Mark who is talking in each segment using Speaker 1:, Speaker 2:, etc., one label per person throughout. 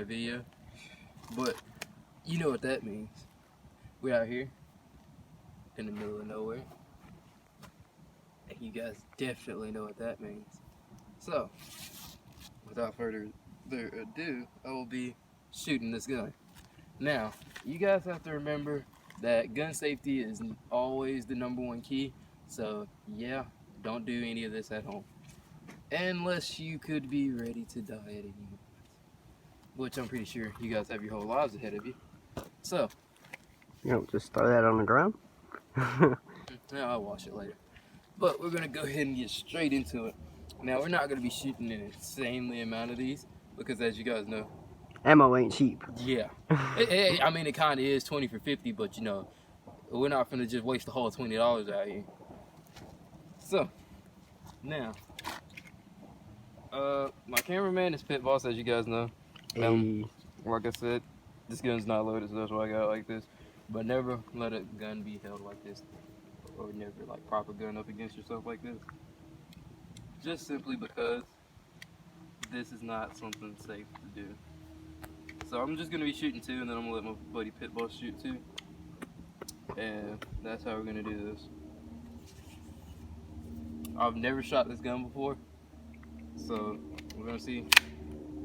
Speaker 1: that video. But you know what that means. We're out here in the middle of nowhere. And you guys definitely know what that means. So, without further ado, I will be shooting this gun. Now, you guys have to remember that gun safety is always the #1 key. So, yeah, don't do any of this at home. Unless you could be ready to die at any moment. Which I'm pretty sure you guys have your whole lives ahead of you. So.
Speaker 2: You don't just throw that on the ground?
Speaker 1: Yeah, I'll wash it later. But we're going to go ahead and get straight into it. Now, we're not going to be shooting an insanely amount of these. Because as you guys know,
Speaker 2: ammo ain't cheap.
Speaker 1: Yeah. I mean, it kind of is 20 for 50, but you know, we're not going to just waste the whole $20 out here. So, now, my cameraman is Pit Boss, as you guys know. Like I said, this gun's not loaded, so that's why I got it like this. But never let a gun be held like this, or never like prop a gun up against yourself like this. Just simply because this is not something safe to do. So I'm just gonna be shooting 2, and then I'm gonna let my buddy Pit Boss shoot 2. And that's how we're gonna do this. I've never shot this gun before, so we're gonna see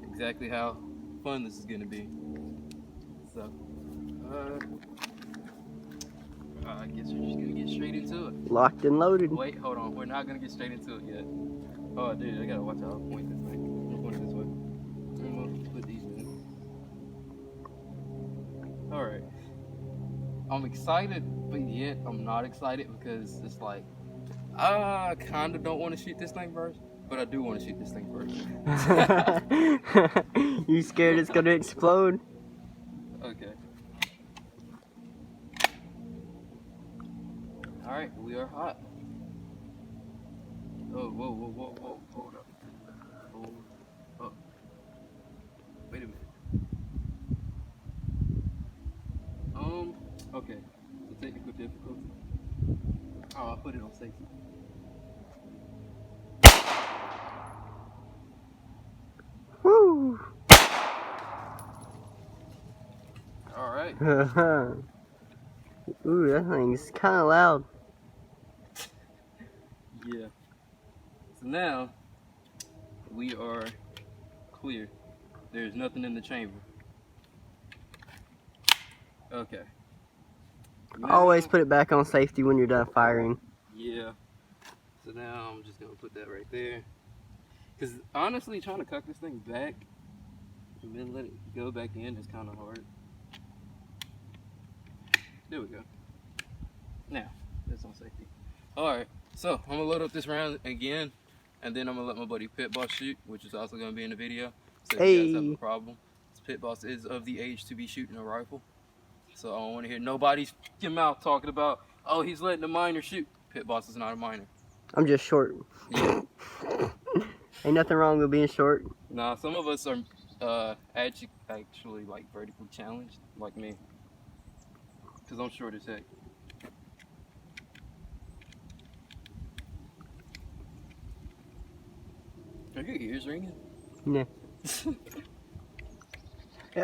Speaker 1: exactly how fun this is gonna be. So, I guess we're just gonna get straight into it.
Speaker 2: Locked and loaded.
Speaker 1: Wait, hold on. We're not gonna get straight into it yet. Oh, dude, I gotta watch how I point this thing. I'm gonna point it this way. I'm gonna put these in. Alright. I'm excited, but yet I'm not excited because it's like, I kinda don't want to shoot this thing first, but I do want to shoot this thing first.
Speaker 2: You scared it's gonna explode?
Speaker 1: Okay. Alright, we are hot. Oh, whoa, hold up. Hold up. Wait a minute. Okay. The technical difficulty. Oh, I'll put it on safety.
Speaker 2: Woo!
Speaker 1: Alright.
Speaker 2: Ooh, that thing's kind of loud.
Speaker 1: Yeah. So now, we are clear. There's nothing in the chamber. Okay. Now,
Speaker 2: Always put it back on safety when you're done firing.
Speaker 1: Yeah. So now I'm just going to put that right there. Because honestly, trying to cock this thing back and then let it go back in is kind of hard. There we go. Now, that's on safety. Alright, so I'm going to load up this round again. And then I'm going to let my buddy Pit Boss shoot, which is also going to be in the video. So if you guys have a problem, Pit Boss is of the age to be shooting a rifle. So I don't want to hear nobody's mouth talking about, oh, he's letting a minor shoot. Pit Boss is not a minor.
Speaker 2: I'm just short.
Speaker 1: Yeah.
Speaker 2: Ain't nothing wrong with being short.
Speaker 1: Nah, some of us are actually like vertically challenged, like me. Because I'm short as heck. Are your ears ringing?
Speaker 2: Yeah.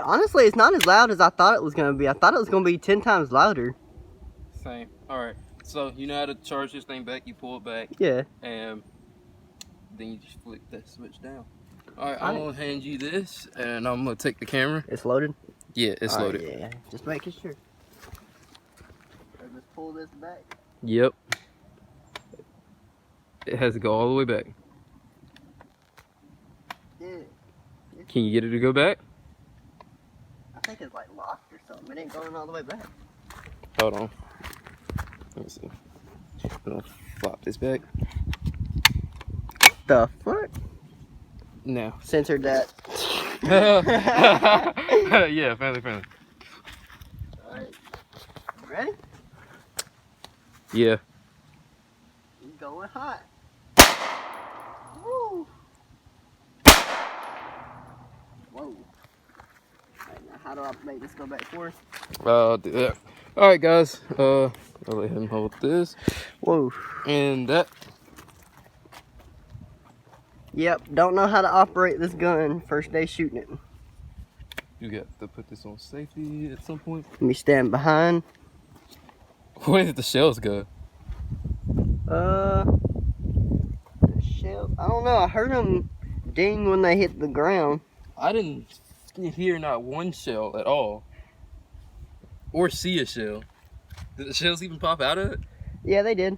Speaker 2: Honestly, it's not as loud as I thought it was going to be. I thought it was going to be 10 times louder.
Speaker 1: Same. Alright, so you know how to charge this thing back? You pull it back.
Speaker 2: Yeah.
Speaker 1: And then you just flick that switch down. Alright, I'm going to hand you this, and I'm going to take the camera.
Speaker 2: It's loaded?
Speaker 1: Yeah, it's loaded.
Speaker 2: Yeah, just making sure. Just pull this back.
Speaker 1: Yep. It has to go all the way back.
Speaker 2: Yeah.
Speaker 1: Can you get it to go back?
Speaker 2: I think it's like locked or something. It ain't going all the way back.
Speaker 1: Hold on. Let me see. I'm gonna flop this back.
Speaker 2: The fuck?
Speaker 1: No.
Speaker 2: Censored that.
Speaker 1: Yeah, friendly.
Speaker 2: Alright. Ready?
Speaker 1: Yeah.
Speaker 2: He's going hot. Woo! Whoa. Alright, now how do I make this go back forward?
Speaker 1: I'll do that. Alright guys, I'll let him hold this.
Speaker 2: Whoa.
Speaker 1: And that.
Speaker 2: Yep, don't know how to operate this gun. First day shooting it.
Speaker 1: You got to put this on safety at some point.
Speaker 2: Let me stand behind.
Speaker 1: Where did the shells go?
Speaker 2: The shells. I don't know. I heard them ding when they hit the ground.
Speaker 1: I didn't hear not one shell at all. Or see a shell. Did the shells even pop out of it?
Speaker 2: Yeah, they did.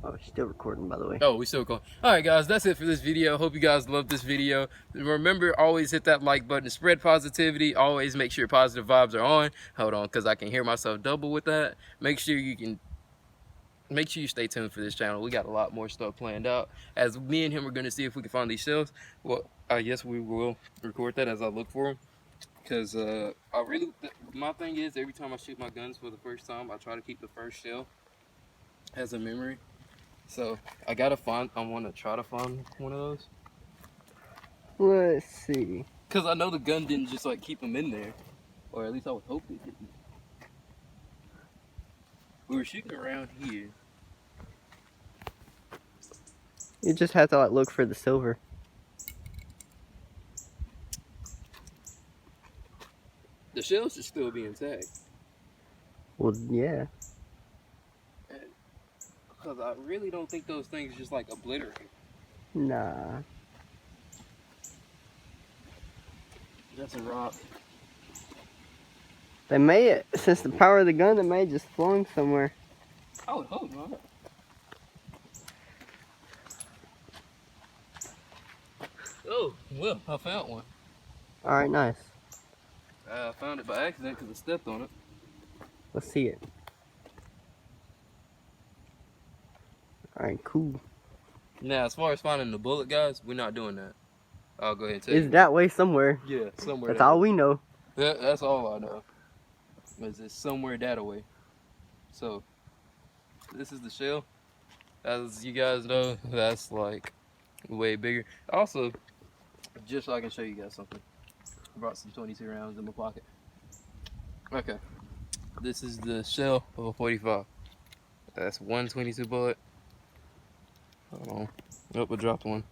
Speaker 2: Oh, it's still recording, by the way.
Speaker 1: Oh, we still going. Alright guys, that's it for this video. Hope you guys loved this video. Remember, always hit that like button to spread positivity. Always make sure positive vibes are on. Hold on, because I can hear myself double with that. Make sure you stay tuned for this channel. We got a lot more stuff planned out. As me and him are going to see if we can find these shells. Well, yes, we will record that as I look for them. Because my thing is, every time I shoot my guns for the first time, I try to keep the first shell as a memory. So I want to try to find one of those.
Speaker 2: Let's see.
Speaker 1: Because I know the gun didn't just like keep them in there. Or at least I would hope it didn't. We were shooting around here.
Speaker 2: You just have to like look for the silver.
Speaker 1: The shells should still be intact.
Speaker 2: Well, yeah.
Speaker 1: Because I really don't think those things just like obliterate.
Speaker 2: Nah.
Speaker 1: That's a rock.
Speaker 2: They may, since the power of the gun, they may have just flown somewhere.
Speaker 1: I would hope not. Oh, well, I found one.
Speaker 2: Alright, nice.
Speaker 1: I found it by accident because I stepped on it.
Speaker 2: Let's see it. Alright, cool.
Speaker 1: Now, as far as finding the bullet, guys, we're not doing that. I'll go ahead and tell
Speaker 2: It's
Speaker 1: you.
Speaker 2: that way somewhere.
Speaker 1: Yeah, somewhere.
Speaker 2: That's all we know.
Speaker 1: That's all I know. Is it's somewhere that way. So, this is the shell. As you guys know, that's like way bigger. Also, just so I can show you guys something, I brought some 22 rounds in my pocket. Okay, this is the shell of a 45. That's one 22 bullet. Hold on. Nope, I dropped one.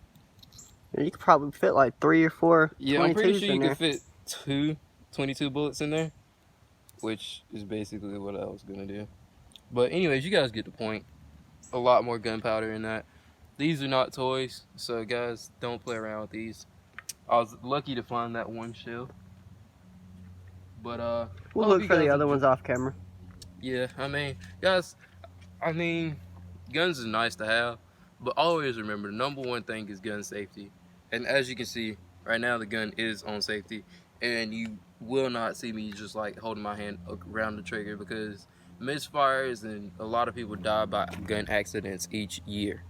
Speaker 2: You could probably fit like 3 or 4
Speaker 1: Yeah, I'm pretty sure you
Speaker 2: there.
Speaker 1: could fit 2 22 bullets in there, which is basically what I was gonna do. But anyways, you guys get the point. A lot more gunpowder in that. These are not toys, so guys, don't play around with these. I was lucky to find that one shell. But
Speaker 2: we'll look for the other ones off camera.
Speaker 1: Yeah, guys, guns is nice to have, but always remember the #1 thing is gun safety. And as you can see, right now the gun is on safety, and you will not see me just like holding my hand around the trigger because misfires and a lot of people die by gun accidents each year.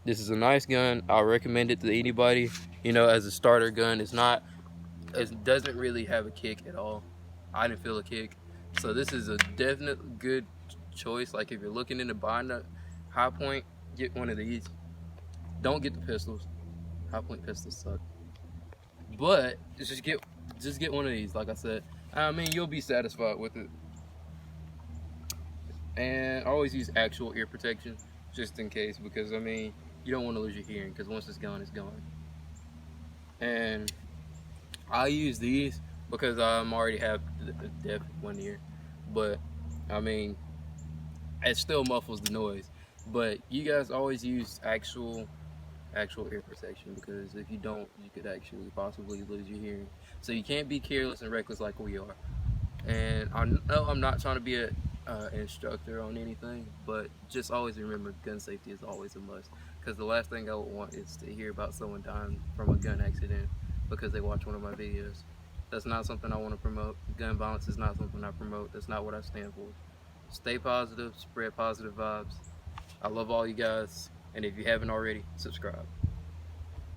Speaker 1: This is a nice gun. I recommend it to anybody. You know, as a starter gun, it doesn't really have a kick at all. I didn't feel a kick. So this is a definite good choice. Like if you're looking into buying a high point, get one of these. Don't get the pistols. High point pistols suck. But just get one of these, like I said. You'll be satisfied with it. And always use actual ear protection, just in case, because you don't want to lose your hearing, because once it's gone, it's gone. And I use these because I already have the deaf one ear, but it still muffles the noise. But you guys always use actual ear protection, because if you don't, you could actually possibly lose your hearing. So you can't be careless and reckless like we are. And I know I'm not trying to be an instructor on anything, but just always remember gun safety is always a must, because the last thing I would want is to hear about someone dying from a gun accident because they watch one of my videos. That's not something I want to promote. Gun violence is not something I promote. That's not what I stand for. Stay positive, spread positive vibes. I love all you guys, and if you haven't already, subscribe.